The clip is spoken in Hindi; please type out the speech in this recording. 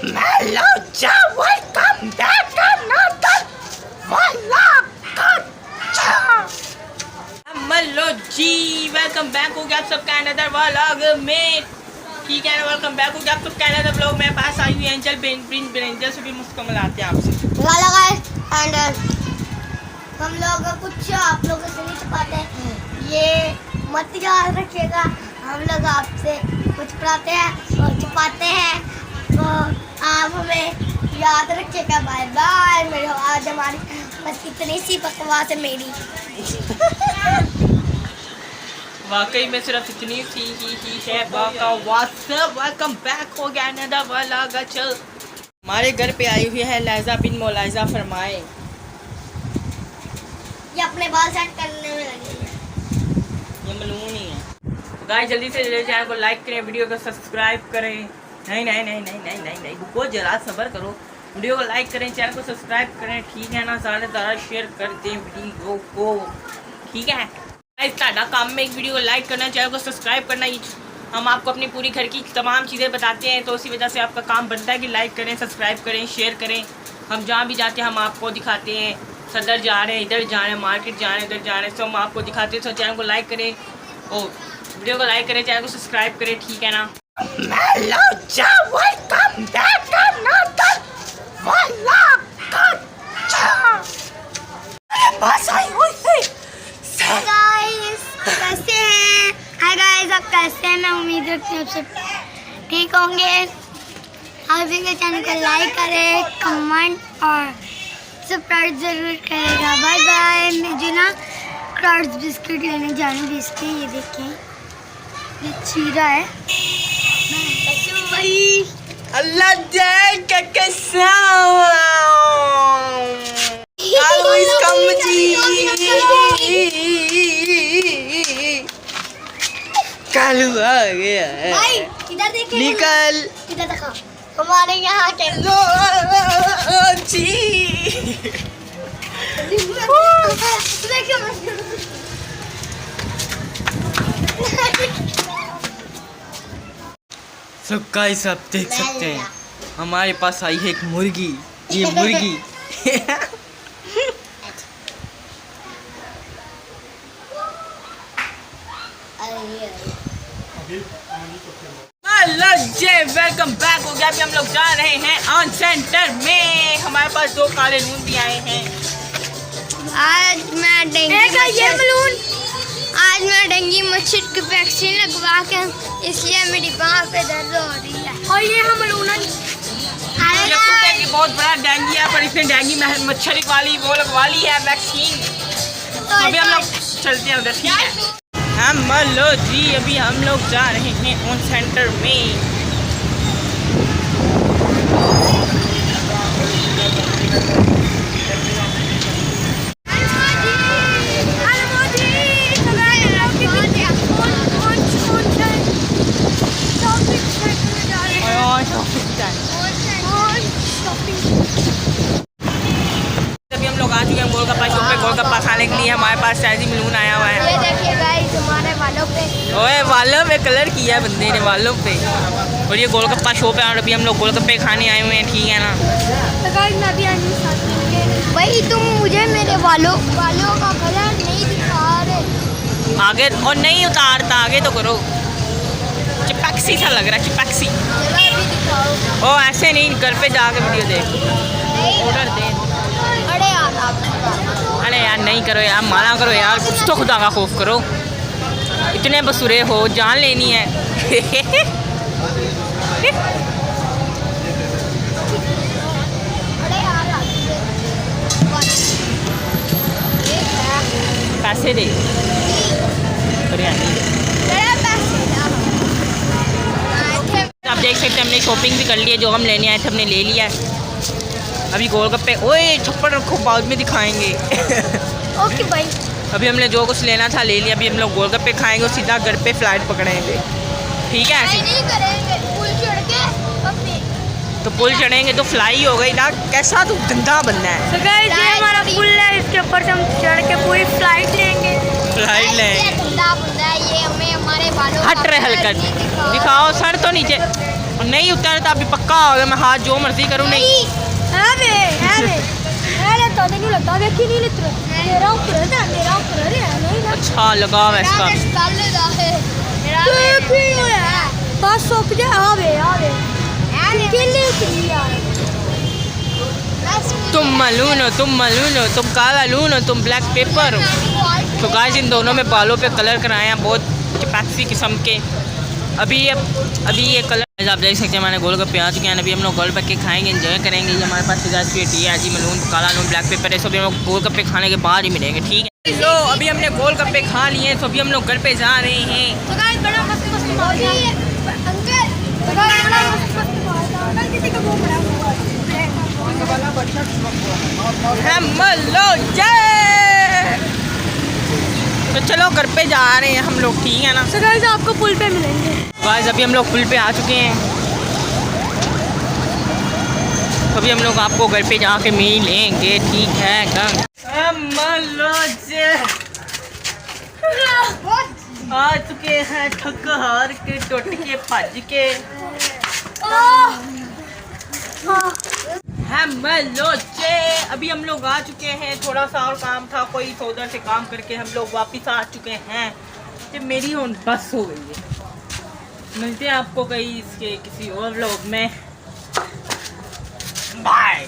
Hello, welcome back to another vlog. Hello ji, welcome back हो गया आप सबका अनदर व्लॉग में। ठीक है ना, वेलकम बैक हो गया आप सबका अनदर व्लॉग में। पास आई हुई एंजल एंजल से भी मुस्कमल आते हैं आपसे। एंड हम लोग कुछ आप लोगों से नहीं छुपाते, ये मत याद रखिएगा। हम लोग आपसे कुछ पढ़ाते हैं और छुपाते हैं, तो आप हमें याद रखिएगा। Bye bye. मेरी आज हमारी बस इतनी सी बकवास है मेरी। वाकई में सिर्फ इतनी सी ही है बकवास। वेलकम बैक हो गया अनदर व्लॉग। चल, हमारे घर पे आई हुई है लाइजा बिन मौलाइजा फरमाए। ये अपने बाल सेट करने में लगी है, ये मलून ही है। गाइस जल्दी से चैनल को लाइक करें, वीडियो को सब्सक्राइब करें। नहीं नहीं नहीं नहीं नहीं नहीं नहीं रुको जरा, सब्र करो। वीडियो को लाइक करें, चैनल को सब्सक्राइब करें, ठीक है ना। ज़्यादा शेयर कर दें वीडियो को, ठीक है। गाइस ताड़ा काम में एक वीडियो को लाइक करना, चैनल को सब्सक्राइब करना। हम आपको अपनी पूरी घर की तमाम चीज़ें बताते हैं, तो उसी वजह से आपका काम बनता है कि लाइक करें, सब्सक्राइब करें, शेयर करें। हम जहाँ भी जाते हैं हम आपको दिखाते हैं। सदर जा रहे हैं, इधर जा रहे हैं, मार्केट जा रहे हैं, इधर जा रहे हैं, तो हम आपको दिखाते हैं। तो चैनल को लाइक करें और वीडियो को लाइक करें, चैनल को सब्सक्राइब करें, ठीक है ना। कैसे हैं? हाय गाइस, आप कैसे हैं? मैं उम्मीद रखती हूँ आप सब ठीक होंगे। आप भी चैनल को लाइक करें, कमेंट और सब्सक्राइब जरूर करेगा। Bye bye. मुझे ना क्रॉड्स बिस्किट लेने जाने इसके, ये देखिए ये चीरा है भाई। अल्लाह देख कैसा कालू आ गया है। भाई इधर देखिए, निकल इधर देखो हमारे यहाँ के सो गाइस आप देख सकते हैं हमारे पास आई है एक मुर्गी। ये मुर्गी वेलकम बैक हो गया। अभी हम लोग जा रहे हैं ऑन सेंटर में। हमारे पास दो काले नून भी आए हैं। आज मैं डेंगू मच्छर की वैक्सीन लगवा के, इसलिए मेरी बाँह पे दर्द हो रही है। और ये हम कि बहुत बड़ा डेंगू है, पर इसने डेंगू मच्छर वाली वो लगवा ली है वैक्सीन। तो अभी हम लोग चलते हैं उधर, ठीक है। हम लो जी, अभी हम लोग जा रहे हैं ऑन सेंटर में। अभी हम लोग आ चुके हैं गोलगप्पा शॉप पे गोलगप्पा खाने के लिए। हमारे पास शायद मलून आया हुआ है। ये देखिए गाइस हमारे बालों पे, ओए बालों पे कलर किया है बंदे ने, बालों पे। और ये गोलगप्पा शॉप है और अभी हम लोग गोलगप्पे खाने आए हुए हैं, ठीक है ना। तो गाइस मैं भी आनी साथ। भाई तुम मुझे मेरे बालों का कलर नहीं दिखा रहे। आगे और नहीं उतारता, आगे तो करो। चिपैक्सी सा लग रहा है, चिपैक्सी। भी दिखाओ। ओ ऐसे नहीं, घर पे जाके वीडियो देख, ऑर्डर दे। अरे यार नहीं करो यार, माना करो यार, कुछ तो खुदा का खौफ करो। इतने बसुरे हो, जान लेनी है। पैसे दे, आप देख सकते हैं हमने शॉपिंग भी कर ली है। जो हम लेने आए थे हमने ले लिया है। अभी गोलगप्पे, ओए छप्पड़ रखो, बाद में दिखाएंगे। ओके भाई। अभी हमने जो कुछ लेना था ले लिया। अभी हम लोग गोलगप्पे खाएंगे और सीधा घर पे फ्लाइट पकड़ेंगे, ठीक है। ऐसे नहीं करेंगे, पुल चढ़ के अपने, तो पुल चढ़ेंगे तो फ्लाई हो गई ना। कैसा तू गंदा बनना है। तो गाइस ये हमारा पुल है, इसके ऊपर से हम चढ़ के पूरी फ्लाइट लेंगे। फ्लाइट लेंगे। गंदा बंदा है ये, हमें हमारे बालों हट रहे हलकट, दिखाओ सर तो नीचे। नहीं उतरता अभी पक्का हो गया, मैं हाथ जो मर्जी करूँ नहीं। अच्छा लगा वैसा तुम मलून हो, तुम काला लून हो, तुम ब्लैक पेपर हो। तो गाइस इन दोनों में बालों पे कलर कराए हैं बहुत कैपेक्सी किस्म के। अभी ये कलर आप देख सकते हैं हमारे गोलगप्पे आ चुके हैं। अभी हम लोग गोलगप्पे खाएंगे, एंजॉय करेंगे। ये हमारे पास स्वीट है जी, मलून, काला लून, ब्लैक पेपर है। सभी हम लोग गोलगप्पे खाने के बाद ही मिलेंगे, ठीक है। तो अभी हमने गोलगप्पे खा लिए हैं, तो अभी हम लोग घर पे जा रहे हैं। तो चलो घर पे जा रहे हैं हम लोग, ठीक है ना। तो गाइस आपको पुल पे मिलेंगे। गाइस अभी हम लोग पुल पे आ चुके हैं, तो अभी हम लोग आपको घर पे जाके मिलेंगे, ठीक है। आ चुके हैं थक हार के, टुट के, भज के। अभी हम लोग आ चुके हैं, थोड़ा सा और काम था कोई, तो उधर से काम करके हम लोग वापस आ चुके हैं। कि मेरी और बस हो गई है। मिलते हैं आपको कहीं इसके किसी और व्लॉग में, बाय।